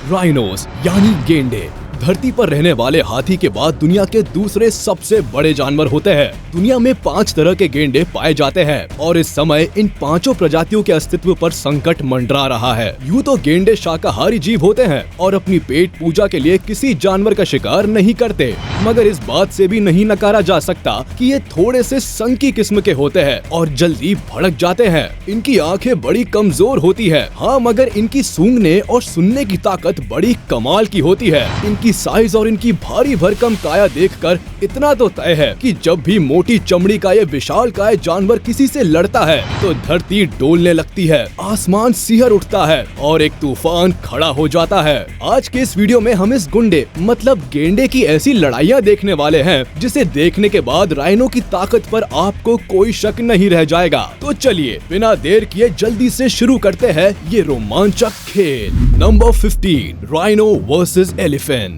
Rhinos यानी गेंडे धरती पर रहने वाले हाथी के बाद दुनिया के दूसरे सबसे बड़े जानवर होते हैं। दुनिया में 5 तरह के गेंडे पाए जाते हैं और इस समय इन 5 प्रजातियों के अस्तित्व पर संकट मंडरा रहा है। यूँ तो गेंडे शाकाहारी जीव होते हैं और अपनी पेट पूजा के लिए किसी जानवर का शिकार नहीं करते, मगर इस बात से भी नहीं नकारा जा सकता कि ये थोड़े से संकी किस्म के होते हैं और जल्दी भड़क जाते हैं। इनकी आंखें बड़ी कमजोर होती है, हाँ, मगर इनकी सूंघने और सुनने की ताकत बड़ी कमाल की होती है। इनकी साइज और इनकी भारी भरकम काया देखकर इतना तो तय है कि जब भी मोटी चमड़ी का ये विशालकाय जानवर किसी से लड़ता है तो धरती डोलने लगती है, आसमान सिहर उठता है और एक तूफान खड़ा हो जाता है। आज के इस वीडियो में हम इस गुंडे मतलब गेंडे की ऐसी लड़ाइयाँ देखने वाले हैं जिसे देखने के बाद राइनो की ताकत पर आपको कोई शक नहीं रह जाएगा। तो चलिए बिना देर किए जल्दी से शुरू करते हैं ये रोमांचक खेल। Number 15, rhino versus elephant.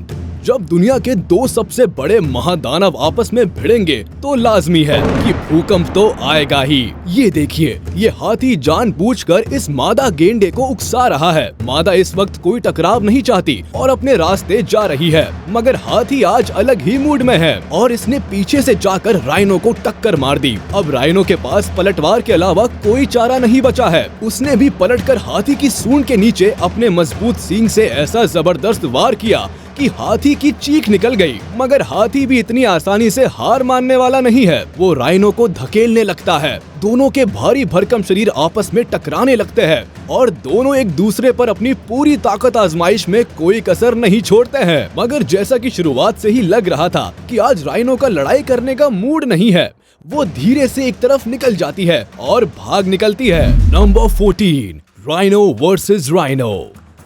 जब दुनिया के 2 सबसे बड़े महादानव आपस में भिड़ेंगे तो लाजमी है कि भूकंप तो आएगा ही। ये देखिए, ये हाथी जानबूझकर इस मादा गेंडे को उकसा रहा है। मादा इस वक्त कोई टकराव नहीं चाहती और अपने रास्ते जा रही है, मगर हाथी आज अलग ही मूड में है और इसने पीछे से जाकर राइनो को टक्कर मार दी। अब राइनो के पास पलटवार के अलावा कोई चारा नहीं बचा है। उसने भी पलटकर हाथी की सूंड के नीचे अपने मजबूत सींग से ऐसा जबरदस्त वार किया कि हाथी की चीख निकल गई। मगर हाथी भी इतनी आसानी से हार मानने वाला नहीं है। वो राइनो को धकेलने लगता है। दोनों के भारी भरकम शरीर आपस में टकराने लगते हैं और दोनों एक दूसरे पर अपनी पूरी ताकत आजमाइश में कोई कसर नहीं छोड़ते हैं। मगर जैसा कि शुरुआत से ही लग रहा था कि आज राइनो का लड़ाई करने का मूड नहीं है, वो धीरे से एक तरफ निकल जाती है और भाग निकलती है। Number 14, rhino versus rhino.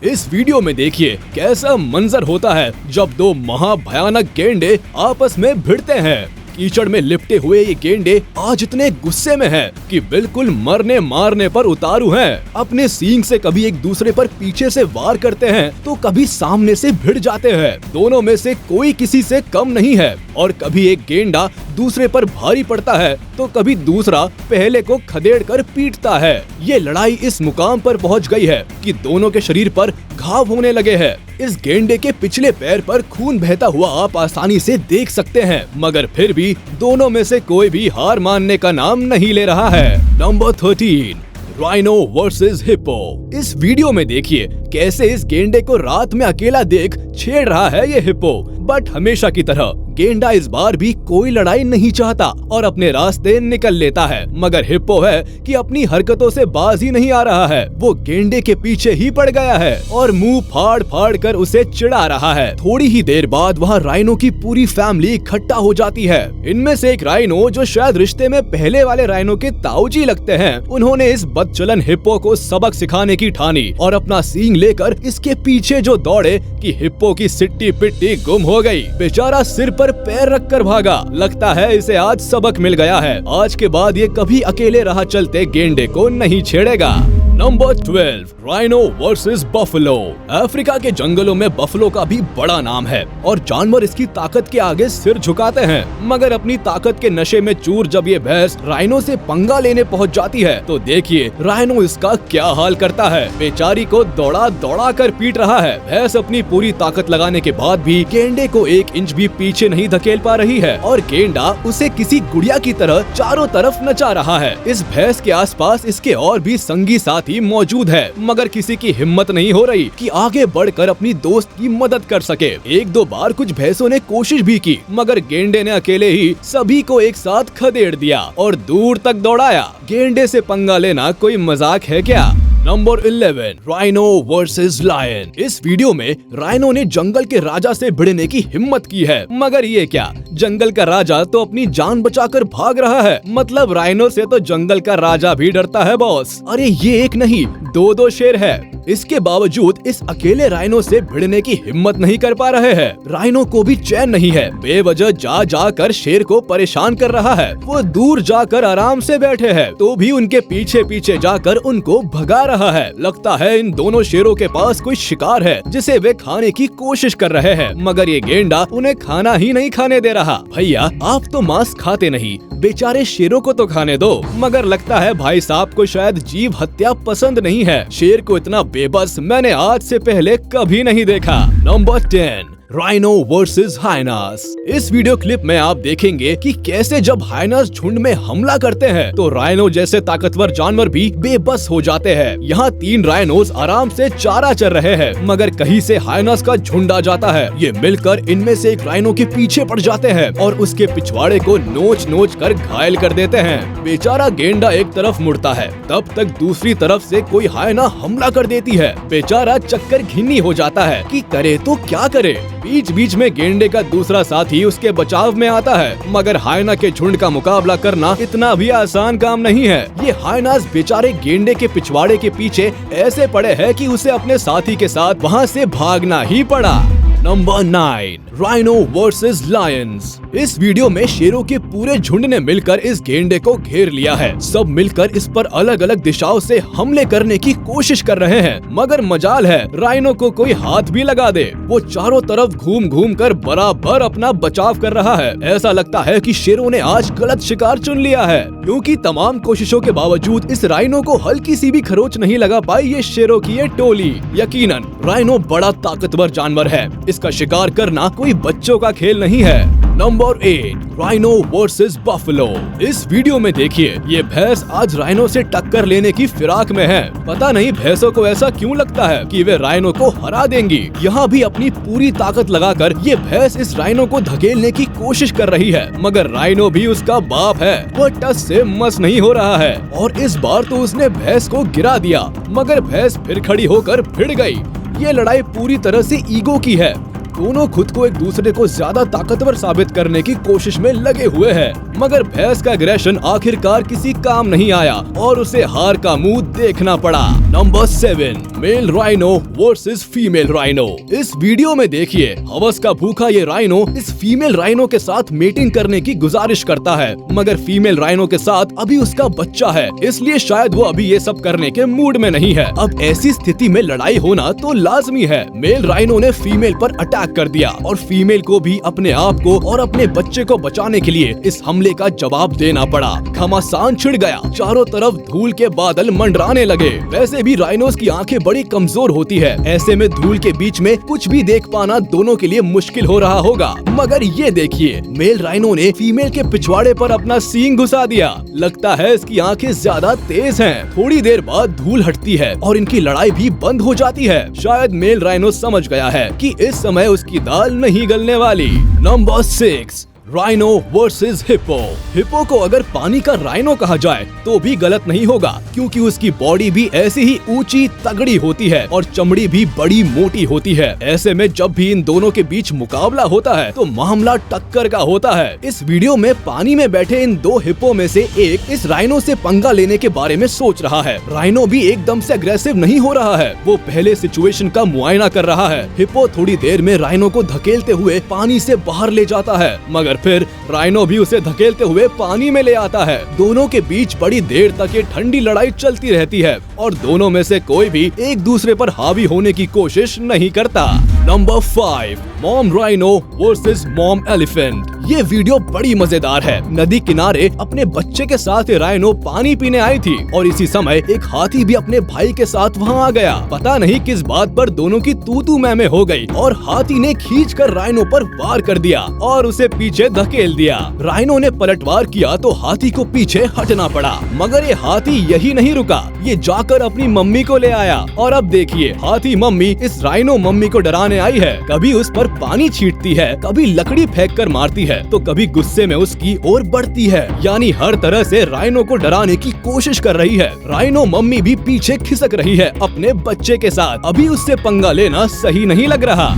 इस वीडियो में देखिए कैसा मंजर होता है जब 2 महाभयानक गेंडे आपस में भिड़ते हैं। कीचड़ में लिपटे हुए ये गेंडे आज इतने गुस्से में हैं कि बिल्कुल मरने मारने पर उतारू हैं। अपने सींग से कभी एक दूसरे पर पीछे से वार करते हैं तो कभी सामने से भिड़ जाते हैं। दोनों में से कोई किसी से कम नहीं है और कभी एक गेंडा दूसरे पर भारी पड़ता है तो कभी दूसरा पहले को खदेड़ कर पीटता है। ये लड़ाई इस मुकाम पर पहुंच गई है कि दोनों के शरीर पर घाव होने लगे हैं। इस गेंडे के पिछले पैर पर खून बहता हुआ आप आसानी से देख सकते हैं, मगर फिर भी दोनों में से कोई भी हार मानने का नाम नहीं ले रहा है। Number 13, rhino versus hippo. इस वीडियो में देखिए कैसे इस गेंडे को रात में अकेला देख छेड़ रहा है ये हिप्पो। बट हमेशा की तरह गेंडा इस बार भी कोई लड़ाई नहीं चाहता और अपने रास्ते निकल लेता है। मगर हिप्पो है कि अपनी हरकतों से बाज ही नहीं आ रहा है। वो गेंडे के पीछे ही पड़ गया है और मुंह फाड़ फाड़ कर उसे चिढ़ा रहा है। थोड़ी ही देर बाद वहाँ राइनो की पूरी फैमिली इकट्ठा हो जाती है। इनमें से एक राइनो जो शायद रिश्ते में पहले वाले राइनो के ताऊजी लगते हैं, उन्होंने इस बदचलन हिप्पो को सबक सिखाने की ठानी और अपना सींग लेकर इसके पीछे जो दौड़े कि हिप्पो की सिट्टी पिट्टी गुम हो गई। बेचारा सिर पर पैर रखकर भागा। लगता है इसे आज सबक मिल गया है। आज के बाद ये कभी अकेले राह चलते गेंडे को नहीं छेड़ेगा। Number 12, rhino versus buffalo. Africa के जंगलों में बफलो का भी बड़ा नाम है और जानवर इसकी ताकत के आगे सिर झुकाते हैं। मगर अपनी ताकत के नशे में चूर जब ये भैंस राइनो से पंगा लेने पहुंच जाती है तो देखिए राइनो इसका क्या हाल करता है। बेचारी को दौड़ा दौड़ा कर पीट रहा है। भैंस अपनी पूरी ताकत लगाने के बाद भी गेंडे को 1 इंच भी पीछे नहीं धकेल पा रही है और गेंडा उसे किसी गुड़िया की तरह चारों तरफ नचा रहा है। इस भैंस के आसपास इसके और भी संगी साथी मौजूद है, मगर किसी की हिम्मत नहीं हो रही कि आगे बढ़कर अपनी दोस्त की मदद कर सके। 1-2 बार कुछ भैंसों ने कोशिश भी की, मगर गेंडे ने अकेले ही सभी को एक साथ खदेड़ दिया और दूर तक दौड़ाया। गेंडे से पंगा लेना कोई मजाक है क्या? Number 11, rhino versus lion. इस वीडियो में राइनो ने जंगल के राजा से भिड़ने की हिम्मत की है, मगर ये क्या, जंगल का राजा तो अपनी जान बचाकर भाग रहा है। मतलब राइनो से तो जंगल का राजा भी डरता है बॉस। अरे ये एक नहीं 2-2 शेर है। इसके बावजूद इस अकेले राइनो से भिड़ने की हिम्मत नहीं कर पा रहे हैं। राइनो को भी चैन नहीं है, बेवजह जा जाकर शेर को परेशान कर रहा है। वो दूर जाकर आराम से बैठे हैं तो भी उनके पीछे पीछे जाकर उनको भगा रहा है। लगता है इन दोनों शेरों के पास कोई शिकार है जिसे वे खाने की कोशिश कर रहे हैं, मगर ये गेंडा उन्हें खाना ही नहीं खाने दे रहा कहा, भैया आप तो मांस खाते नहीं, बेचारे शेरों को तो खाने दो। मगर लगता है भाई साहब को शायद जीव हत्या पसंद नहीं है। शेर को इतना बेबस मैंने आज से पहले कभी नहीं देखा। Number 10, rhino versus hyenas. इस वीडियो क्लिप में आप देखेंगे कि कैसे जब हाइनास झुंड में हमला करते हैं तो राइनो जैसे ताकतवर जानवर भी बेबस हो जाते हैं। यहाँ 3 राइनोस आराम से चारा चर रहे हैं, मगर कहीं से हाइनास का झुंड आ जाता है। ये मिलकर इनमें से एक राइनो के पीछे पड़ जाते हैं और उसके पिछवाड़े को नोच नोच कर घायल कर देते हैं। बेचारा गेंडा एक तरफ मुड़ता है, तब तक दूसरी तरफ से कोई हाइना हमला कर देती है। बेचारा चक्कर घिन्नी हो जाता है कि करे तो क्या करे। बीच बीच में गेंडे का दूसरा साथी उसके बचाव में आता है, मगर हाइना के झुंड का मुकाबला करना इतना भी आसान काम नहीं है। ये हाइनास बेचारे गेंडे के पिछवाड़े के पीछे ऐसे पड़े हैं कि उसे अपने साथी के साथ वहाँ से भागना ही पड़ा। Number 9, rhino versus Lions. इस वीडियो में शेरों के पूरे झुंड ने मिलकर इस गेंडे को घेर लिया है। सब मिलकर इस पर अलग अलग दिशाओं से हमले करने की कोशिश कर रहे हैं, मगर मजाल है राइनो को कोई हाथ भी लगा दे, वो चारों तरफ घूम घूम कर बराबर अपना बचाव कर रहा है। ऐसा लगता है कि शेरों ने आज गलत शिकार चुन लिया है, क्योंकि तमाम कोशिशों के बावजूद इस राइनो को हल्की सी भी खरोच नहीं लगा पाई ये शेरों की ये टोली। यकीनन राइनो बड़ा ताकतवर जानवर है, इसका शिकार करना कोई बच्चों का खेल नहीं है। Number 8, rhino versus buffalo. इस वीडियो में देखिए ये भैंस आज राइनो से टक्कर लेने की फिराक में है। पता नहीं भैंसों को ऐसा क्यों लगता है कि वे राइनो को हरा देंगी। यहाँ भी अपनी पूरी ताकत लगाकर ये भैंस इस राइनो को धकेलने की कोशिश कर रही है, मगर राइनो भी उसका बाप है, वो टस से मस नहीं हो रहा है और इस बार तो उसने भैंस को गिरा दिया, मगर भैंस फिर खड़ी होकर भिड़ गई। ये लड़ाई पूरी तरह से ईगो की है। दोनों खुद को एक दूसरे को ज्यादा ताकतवर साबित करने की कोशिश में लगे हुए हैं, मगर भैंस का एग्रेशन आखिरकार किसी काम नहीं आया और उसे हार का मुंह देखना पड़ा। Number 7, male rhino versus female rhino. इस वीडियो में देखिए हवस का भूखा ये राइनो इस फीमेल राइनो के साथ मीटिंग करने की गुजारिश करता है, मगर फीमेल राइनो के साथ अभी उसका बच्चा है, इसलिए शायद वो अभी ये सब करने के मूड में नहीं है। अब ऐसी स्थिति में लड़ाई होना तो लाजमी है। मेल राइनो ने फीमेल पर अटैक कर दिया और फीमेल को भी अपने आप को और अपने बच्चे को बचाने के लिए इस हमले का जवाब देना पड़ा। घमासान छिड़ गया, चारों तरफ धूल के बादल मंडराने लगे। वैसे भी राइनोस की आंखें बड़ी कमजोर होती है, ऐसे में धूल के बीच में कुछ भी देख पाना दोनों के लिए मुश्किल हो रहा होगा। मगर ये देखिए मेल राइनो ने फीमेल के पिछवाड़े पर अपना सींग घुसा दिया। लगता है इसकी आंखें ज्यादा तेज हैं। थोड़ी देर बाद धूल हटती है और इनकी लड़ाई भी बंद हो जाती है। शायद मेल राइनो समझ गया है कि इस समय उसकी दाल नहीं गलने वाली। Number 6, rhino versus hippo. Hippo को अगर पानी का राइनो कहा जाए तो भी गलत नहीं होगा, क्योंकि उसकी बॉडी भी ऐसी ही ऊंची तगड़ी होती है और चमड़ी भी बड़ी मोटी होती है। ऐसे में जब भी इन दोनों के बीच मुकाबला होता है तो मामला टक्कर का होता है। इस वीडियो में पानी में बैठे इन 2 हिप्पो में से एक इस राइनो से पंगा लेने के बारे में सोच रहा है। राइनो भी एकदम से अग्रेसिव नहीं हो रहा है, वो पहले सिचुएशन का मुआयना कर रहा है। हिप्पो थोड़ी देर में राइनो को धकेलते हुए पानी से बाहर ले जाता है, मगर फिर राइनो भी उसे धकेलते हुए पानी में ले आता है। दोनों के बीच बड़ी देर तक ये ठंडी लड़ाई चलती रहती है और दोनों में से कोई भी एक दूसरे पर हावी होने की कोशिश नहीं करता। Number 5, mom rhino versus mom elephant. ये वीडियो बड़ी मजेदार है। नदी किनारे अपने बच्चे के साथ राइनो पानी पीने आई थी और इसी समय एक हाथी भी अपने भाई के साथ वहाँ आ गया। पता नहीं किस बात पर दोनों की तू मैं हो गई और हाथी ने खींचकर राइनो पर वार कर दिया और उसे पीछे धकेल दिया। राइनो ने पलटवार किया तो हाथी को पीछे हटना पड़ा, मगर ये हाथी यही नहीं रुका, ये जाकर अपनी मम्मी को ले आया। और अब देखिए हाथी मम्मी इस राइनो मम्मी को डराने आई है। कभी उस पर पानी छींटती है, कभी लकड़ी फेंक कर मारती है, तो कभी गुस्से में उसकी ओर बढ़ती है। यानी हर तरह से राइनो को डराने की कोशिश कर रही है। राइनो मम्मी भी पीछे खिसक रही है अपने बच्चे के साथ। अभी उससे पंगा लेना सही नहीं लग रहा।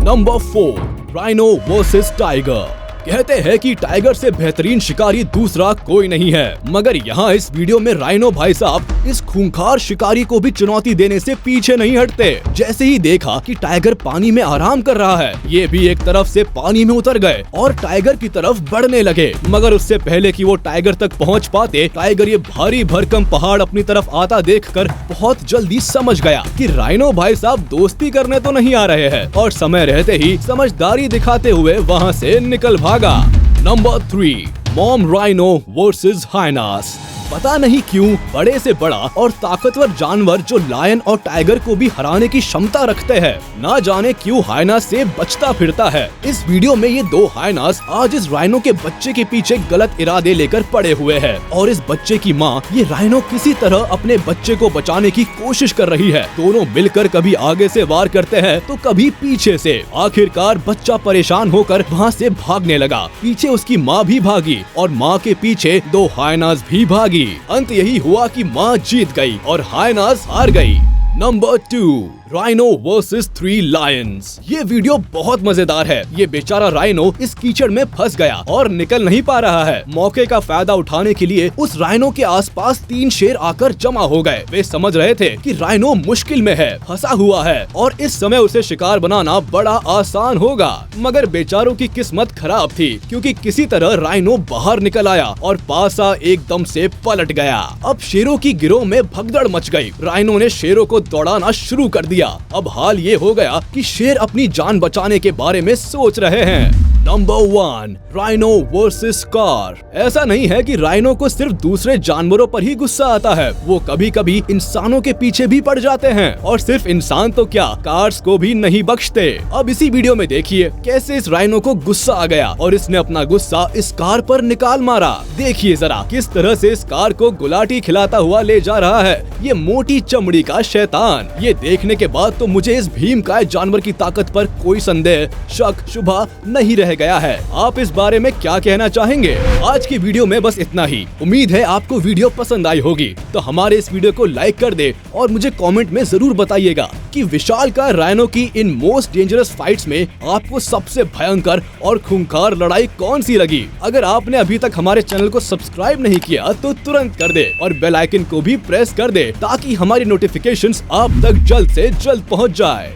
Number 4, rhino versus tiger. कहते हैं कि टाइगर से बेहतरीन शिकारी दूसरा कोई नहीं है, मगर यहाँ इस वीडियो में राइनो भाई साहब इस खूंखार शिकारी को भी चुनौती देने से पीछे नहीं हटते। जैसे ही देखा कि टाइगर पानी में आराम कर रहा है, ये भी एक तरफ से पानी में उतर गए और टाइगर की तरफ बढ़ने लगे। मगर उससे पहले कि वो टाइगर तक पहुँच पाते, टाइगर ये भारी भरकम पहाड़ अपनी तरफ आता देखकर बहुत जल्दी समझ गया कि राइनो भाई साहब दोस्ती करने तो नहीं आ रहे हैं और समय रहते ही समझदारी दिखाते हुए वहाँ से निकल भागा। Number 3, mom rhino versus hyenas. पता नहीं क्यों बड़े से बड़ा और ताकतवर जानवर जो लायन और टाइगर को भी हराने की क्षमता रखते हैं, ना जाने क्यों हाइना से बचता फिरता है। इस वीडियो में ये दो हाइनास आज इस राइनो के बच्चे के पीछे गलत इरादे लेकर पड़े हुए हैं और इस बच्चे की माँ ये राइनो किसी तरह अपने बच्चे को बचाने की कोशिश कर रही है। दोनों मिलकर कभी आगे से वार करते हैं तो कभी पीछे से। आखिरकार बच्चा परेशान होकर वहाँ से भागने लगा। पीछे उसकी माँ भी भागी और माँ के पीछे दो हाइनास भी भागी। अंत यही हुआ कि माँ जीत गई और हाइनास हार गई। Number 2, rhino versus 3 Lions. ये वीडियो बहुत मजेदार है। ये बेचारा राइनो इस कीचड़ में फंस गया और निकल नहीं पा रहा है। मौके का फायदा उठाने के लिए उस राइनो के आसपास 3 शेर आकर जमा हो गए। वे समझ रहे थे कि राइनो मुश्किल में है, फंसा हुआ है और इस समय उसे शिकार बनाना बड़ा आसान होगा। मगर बेचारों की किस्मत खराब थी क्योंकि किसी तरह राइनो बाहर निकल आया और पासा एकदम से पलट गया। अब शेरों की गिरोह में भगदड़ मच गई। राइनो ने शेरों को दौड़ाना शुरू कर दिया। अब हाल ये हो गया कि शेर अपनी जान बचाने के बारे में सोच रहे हैं। Number 1, rhino versus car. ऐसा नहीं है कि राइनो को सिर्फ दूसरे जानवरों पर ही गुस्सा आता है, वो कभी कभी इंसानों के पीछे भी पड़ जाते हैं और सिर्फ इंसान तो क्या, कार्स को भी नहीं बख्शते। अब इसी वीडियो में देखिए कैसे इस राइनो को गुस्सा आ गया और इसने अपना गुस्सा इस कार पर निकाल मारा। देखिए जरा किस तरह से इस कार को गुलाटी खिलाता हुआ ले जा रहा है ये मोटी चमड़ी का शैतान। ये देखने के बाद तो मुझे इस भीमकाय जानवर की ताकत पर कोई संदेह, शक, शुबा नहीं रह गया है। आप इस बारे में क्या कहना चाहेंगे? आज की वीडियो में बस इतना ही। उम्मीद है आपको वीडियो पसंद आई होगी, तो हमारे इस वीडियो को लाइक कर दे और मुझे कमेंट में जरूर बताइएगा कि विशालकाय राइनो की इन मोस्ट डेंजरस फाइट्स में आपको सबसे भयंकर और खूंखार लड़ाई कौन सी लगी। अगर आपने अभी तक हमारे चैनल को सब्सक्राइब नहीं किया तो तुरंत कर दे और बेल आइकन को भी प्रेस कर दे ताकि हमारी नोटिफिकेशंस आप तक जल्द से जल्द पहुंच जाए।